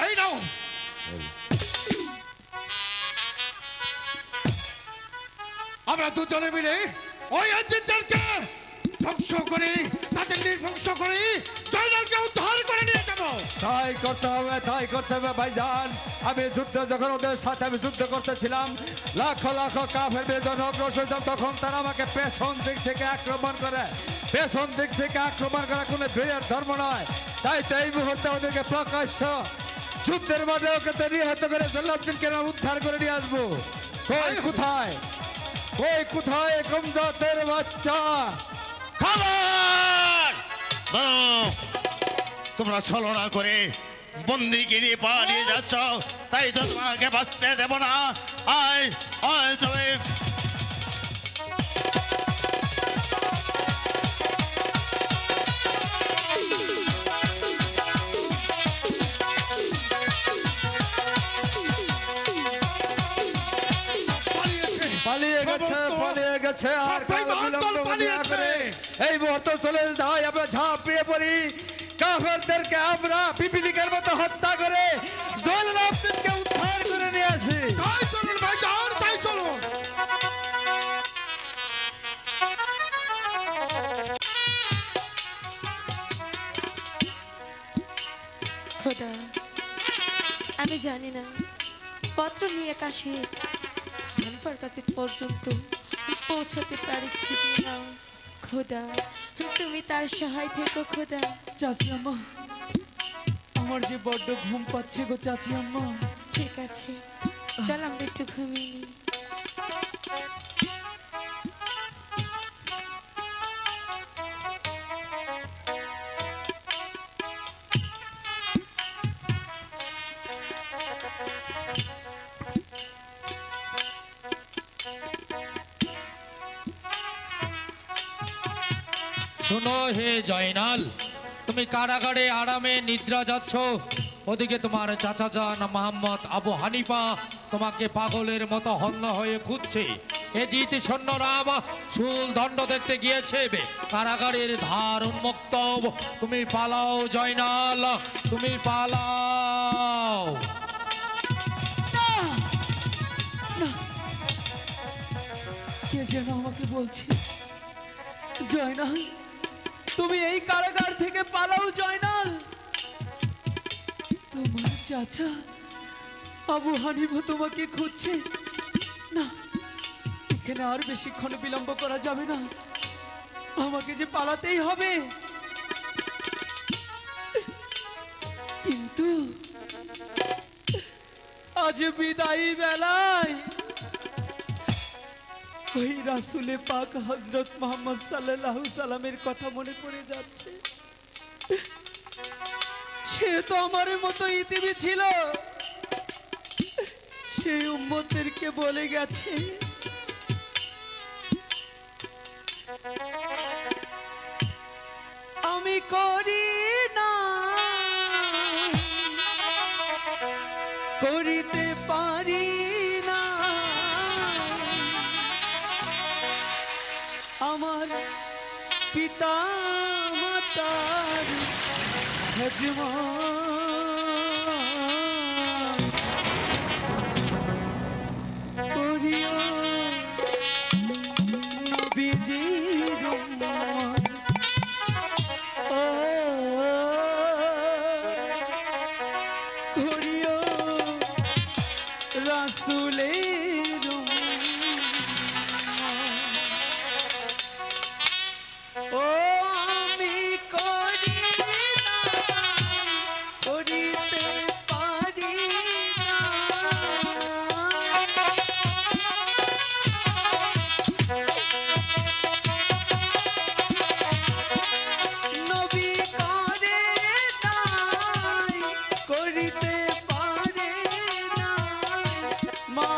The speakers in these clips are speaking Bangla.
এই নাও আমরা দুজনে মিলে ওই এজেন্টদেরকে ধ্বংস করে তাদের নির্বংশ করে জয়নালকে উদ্ধার করে নিয়ে যাবো। তাই করতে হবে ভাইজান। আমি যুদ্ধ যখন ওদের সাথে আমি যুদ্ধ করতেছিলাম, লাখ লাখ কাফের বেজন অগ্রসর, তখন তারা আমাকে পেছন দিক থেকে আক্রমণ করে। পেছন দিক থেকে আক্রমণ করা কোনো বীরের ধর্ম নয়। তাই তো এই মুহূর্তে ওদেরকে প্রকাশ্য যুদ্ধের মাঝে ওকে নিহত করে জল্লাদকে উদ্ধার করে নিয়ে আসবো। কই কোথায়, কই কোথায় কমজাতের বাচ্চা? খবর তোমরা ছলনা করে বন্দিকে নিয়ে পালিয়ে যাচ্ছ, তাই তো তোমাকে বাঁচতে দেব না। আয় আয় তবে পালিয়ে গেছে আর এই মুহূর্তে চলে যাই আমরা ঝাঁপিয়ে পড়ি। কাফেরদেরকে আমরা পিপিলিকার মতো হত্যা করে জয়নালকে উদ্ধার করে নিয়ে আসি। তাই চলুন ভাইজান, তাই চলুন। খোদা, আমি জানি না পত্র নিয়ে কাশে হানিফার কাছে পর্যন্ত পৌঁছাতে পারছি না। খোদা, তুমি তার সহায় থেকো খোদা। চাচি আম্মা, আমার যে বড্ড ঘুম পাচ্ছে গো চাচি আম্মা। ঠিক আছে, চল আমরা একটু ঘুমিয়ে নিই। শোনো হে জয়নাল, তুমি কারাগারে আরামে নিদ্রা যাচ্ছ, ওদিকে তোমার চাচা জান মোহাম্মদ আবু হানিফা তোমাকে পাগলের মতো হন্য হয়ে খুঁজছে। এজিত সৈন্যরা শুল দণ্ড দেখতে গিয়েছে, কারাগারের ধার উন্মুক্ত। তুমি পালাও জয়নাল, তুমি পালাও। কে যেন আমাকে বলছে, জয়নাল তুমি এই কারাগার থেকে পালাও। জয়নাল, তোমার চাচা আবু হানিফা তোমাকে খুঁজছে। না, এখানে আর বেশিক্ষণ বিলম্ব করা যাবে না, আমাকে যে পালাতেই হবে। কিন্তু আজ বিদায়ী বেলায় ওই রাসূলে পাক হযরত মুহাম্মদ সাল্লাল্লাহু সাল্লামের কথা মনে পড়ে যাচ্ছে। সে তো আমার মতো ইতিবি ছিল, সেই উম্মতদেরকে বলে গেছে আমি করি না, করিতে পারি না আমার পিতা মাতার খজমান। করিও নবীজির উম্মত, করিও রাসূলের উম্মত। ও আমি করি না, করিতে পারি না নবী করে নাই, করিতে পারে না মা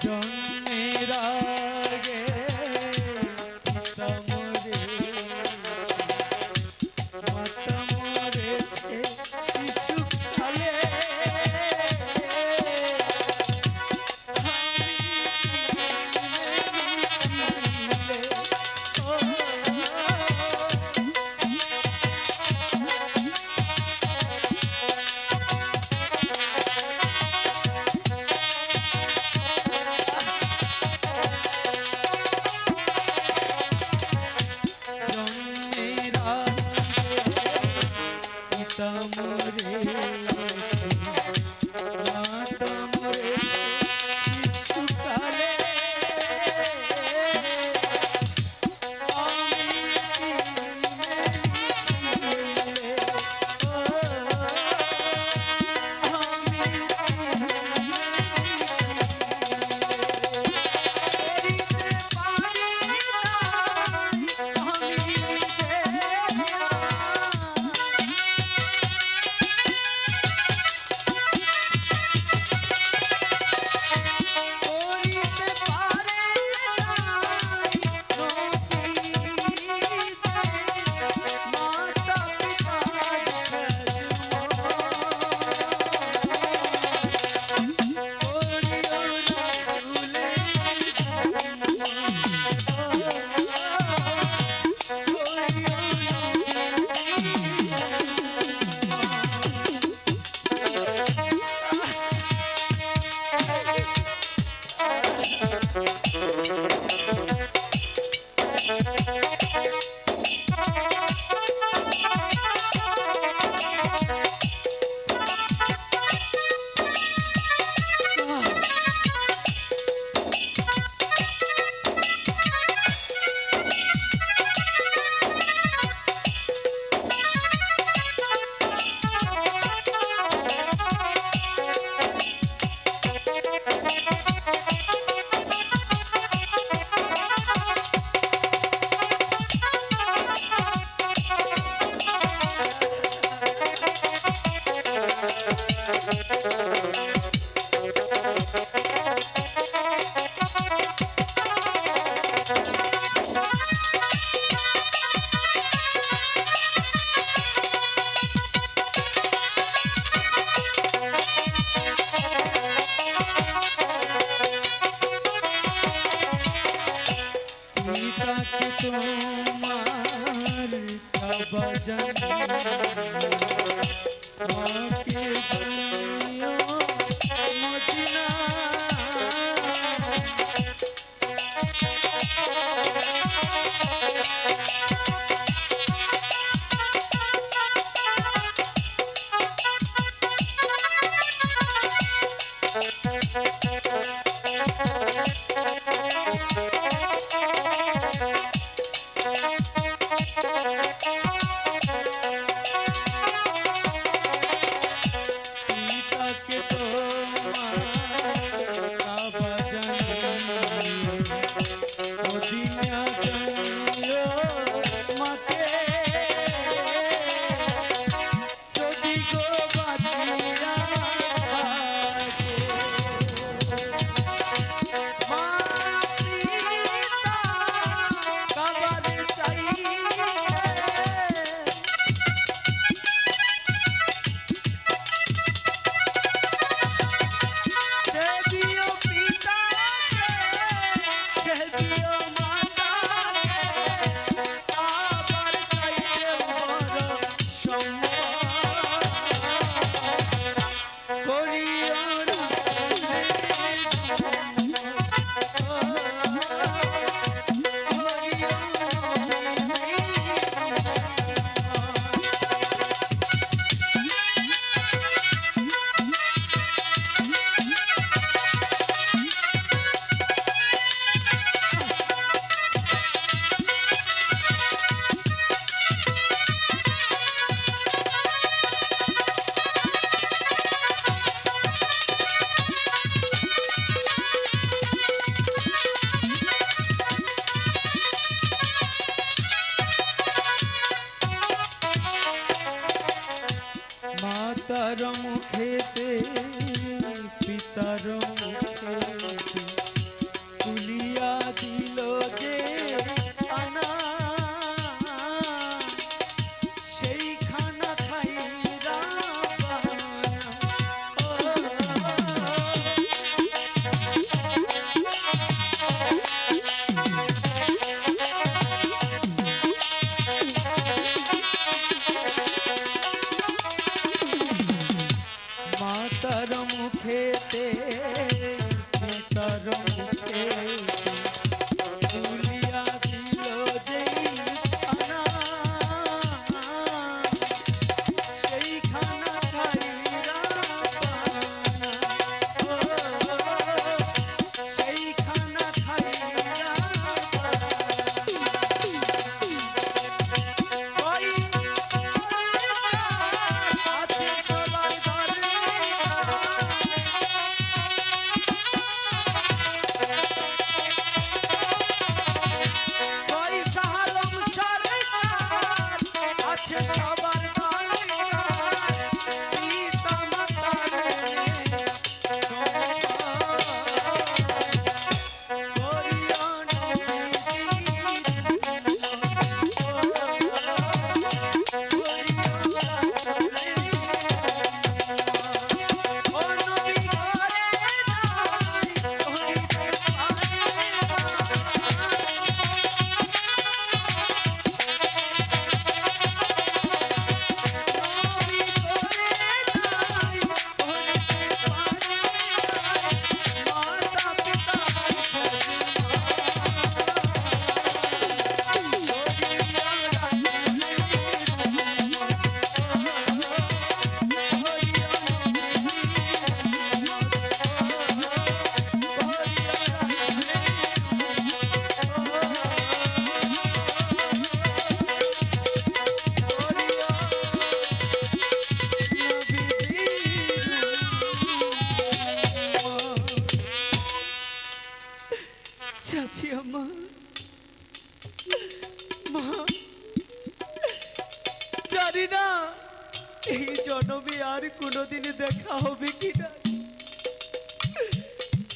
জন্মের আগে পিতা মরে, মাতা মরেছে শিশুকালে। তার মুখে তুলিয়া দিল যে আনা সেই খানা খাইরা মাতার মুখেতে মাতার মুখে তুলিয়া দিল যে আনা সেই খানা খাইরা পানা সেই খানা খাইরা ওই আছে সবাই ধরে ওই শাহালম সরকার আছে সবার দরকার পিতা মাতার চাচি আম্মা মা জানি না এই জন্মে আর কোনোদিন দেখা হবে কিনা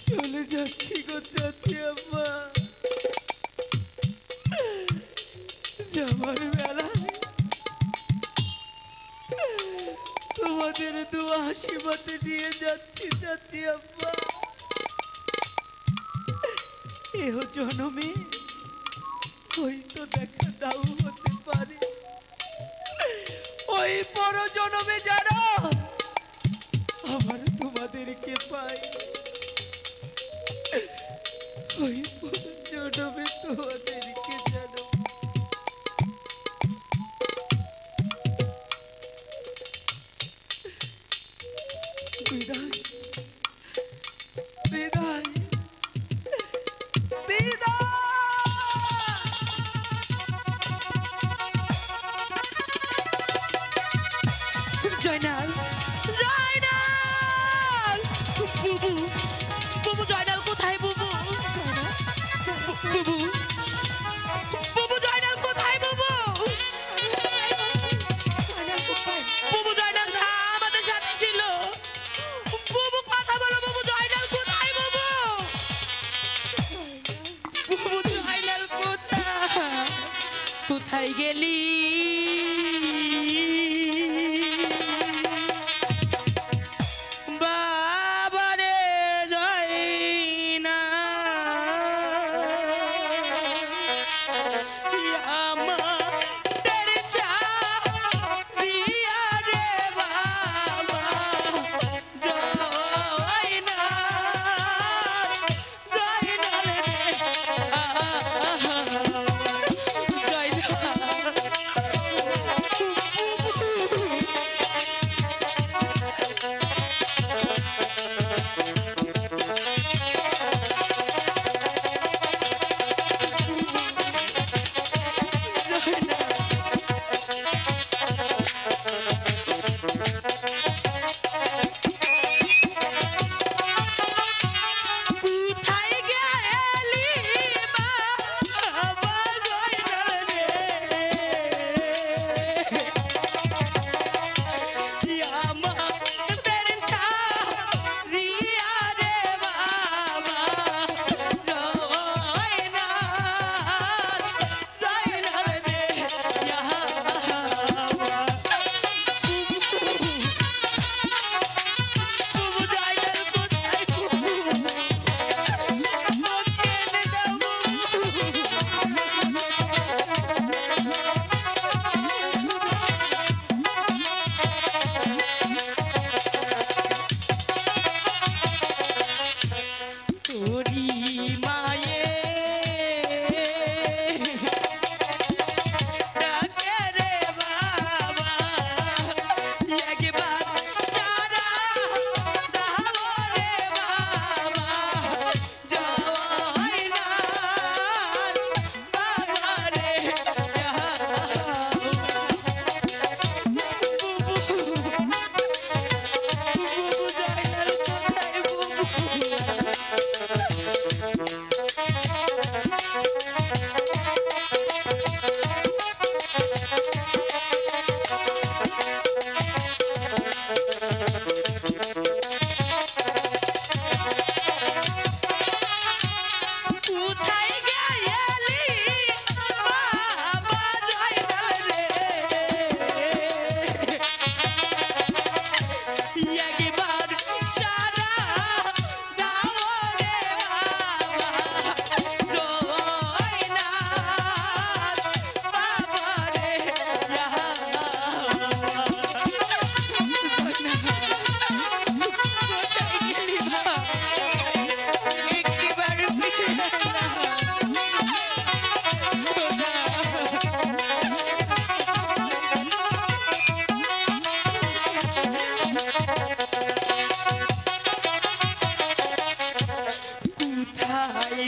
চলে যাচ্ছি গো চাচি আম্মা যাবার বেলায় তোমাদের দোয়া আশীর্বাদে নিয়ে যাচ্ছি চাচি আম্মা এহ জন্মে হয়তো দেখা দাও হতে পারে ওই পর জন্মে যারা আবার তোমাদেরকে পাই ওই পর জন্মে তোমাদেরকে জানো বিদায় বিদায় জয়নাল জয়নাল বুবু বুবু জয়নাল কোথায় বুবু বুবু বুবু জয়নাল কোথায় বুবু বুবু জয়নাল আমাদের সাথে ছিল বুবু কথা বলো বুবু জয়নাল কোথায় বুবু বুবু জয়নাল কোথায় কোথায় গেলি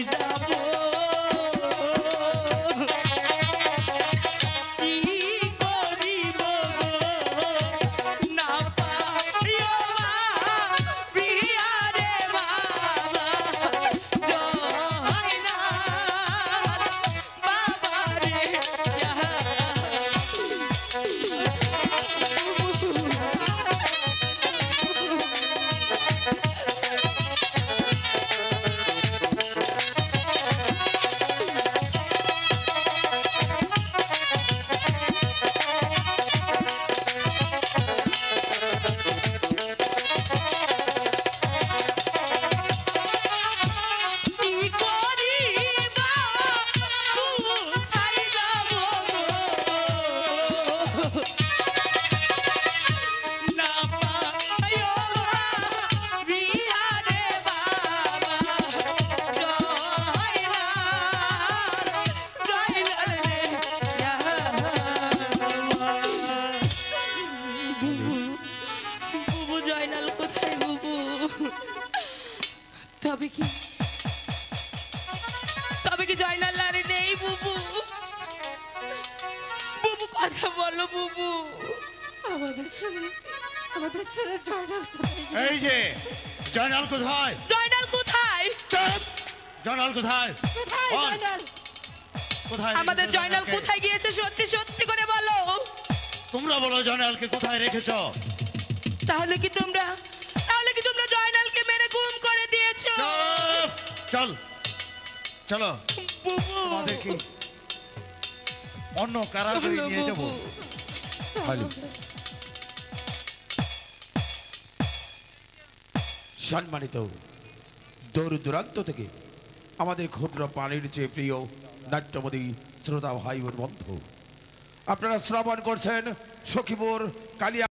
যাব কি করিব না পাইও মা প্রিয়ারে বাবা জয় না বাবা রে কি করিবা কোথায় যাব না পাইও বিহারে বাবা জয়নাল রে বুবু জয়নাল কোথায় বুবু তবে কি জয়নাল লারে নেই বুবু বুবু কথা বলো বুবু আমাদের ছেলে জয়নাল এই যে জয়নাল কোথায়? জয়নাল কোথায় চুপ! জয়নাল কোথায়? কোথায় বল। জয়নাল? কোথায় আমাদের রেখেছো জয়নাল জয়নালকে? কোথায় গিয়েছে সত্যি সত্যি করে বলো তোমরা বলো জয়নালকে কোথায় রেখেছো? তাহলে কি তোমরা জয়নালকে মেরে গুম করে দিয়েছো চুপ! চল চলো বুবু তোমাদেরকে অন্য কারাগারে চলো নিয়ে যাবো। বুবু সম্মানিত দূর দূরান্ত থেকে আমাদের ক্ষুদ্র প্রাণীর চেয়ে প্রিয় নাট্যমদী শ্রোতা ভাই বোন বন্ধু, আপনারা শ্রবণ করছেন সখীপুর কালিয়া